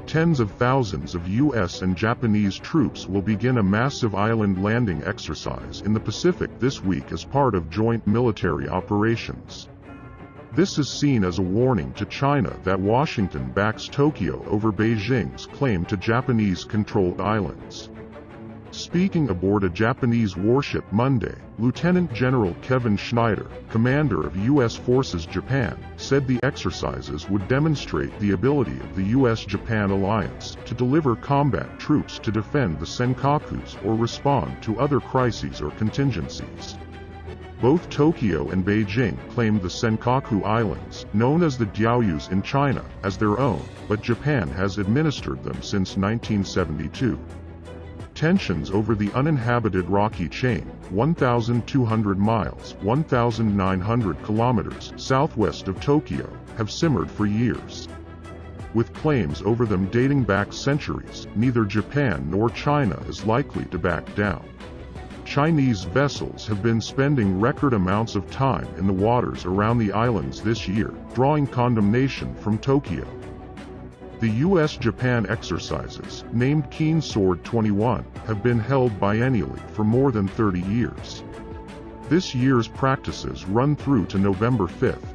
tens of thousands of U.S. and Japanese troops will begin a massive island landing exercise in the Pacific this week as part of joint military operations. This is seen as a warning to China that Washington backs Tokyo over Beijing's claim to Japanese-controlled islands. Speaking aboard a Japanese warship Monday, Lieutenant General Kevin Schneider, commander of U.S. Forces Japan, said the exercises would demonstrate the ability of the U.S.-Japan alliance to deliver combat troops to defend the Senkakus or respond to other crises or contingencies. Both Tokyo and Beijing claimed the Senkaku Islands, known as the Diaoyus in China, as their own, but Japan has administered them since 1972. Tensions over the uninhabited rocky chain, 1,200 miles (1,900 kilometers) southwest of Tokyo, have simmered for years. With claims over them dating back centuries, neither Japan nor China is likely to back down. Chinese vessels have been spending record amounts of time in the waters around the islands this year, drawing condemnation from Tokyo. The U.S.-Japan exercises, named Keen Sword 21, have been held biennially for more than 30 years. This year's practices run through to November 5th.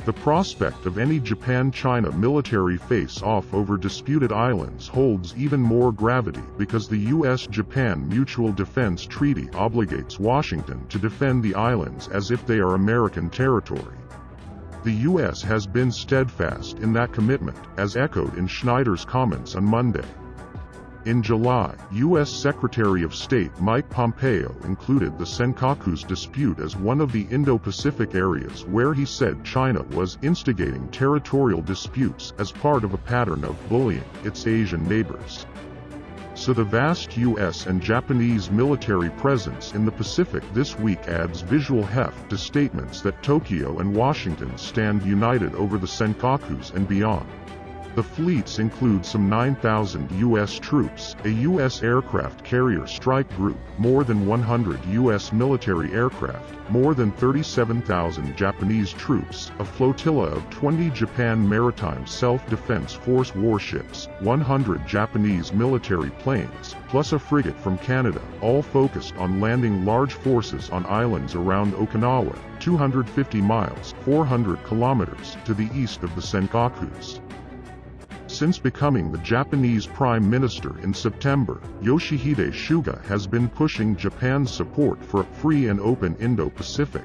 The prospect of any Japan-China military face-off over disputed islands holds even more gravity because the U.S.-Japan Mutual Defense Treaty obligates Washington to defend the islands as if they are American territory. The U.S. has been steadfast in that commitment, as echoed in Schneider's comments on Monday. In July, U.S. Secretary of State Mike Pompeo included the Senkakus dispute as one of the Indo-Pacific areas where he said China was instigating territorial disputes as part of a pattern of bullying its Asian neighbors. So the vast U.S. and Japanese military presence in the Pacific this week adds visual heft to statements that Tokyo and Washington stand united over the Senkakus and beyond. The fleets include some 9,000 U.S. troops, a U.S. aircraft carrier strike group, more than 100 U.S. military aircraft, more than 37,000 Japanese troops, a flotilla of 20 Japan Maritime Self-Defense Force warships, 100 Japanese military planes, plus a frigate from Canada, all focused on landing large forces on islands around Okinawa, 250 miles (400 kilometers) to the east of the Senkakus. Since becoming the Japanese Prime Minister in September, Yoshihide Suga has been pushing Japan's support for a free and open Indo-Pacific.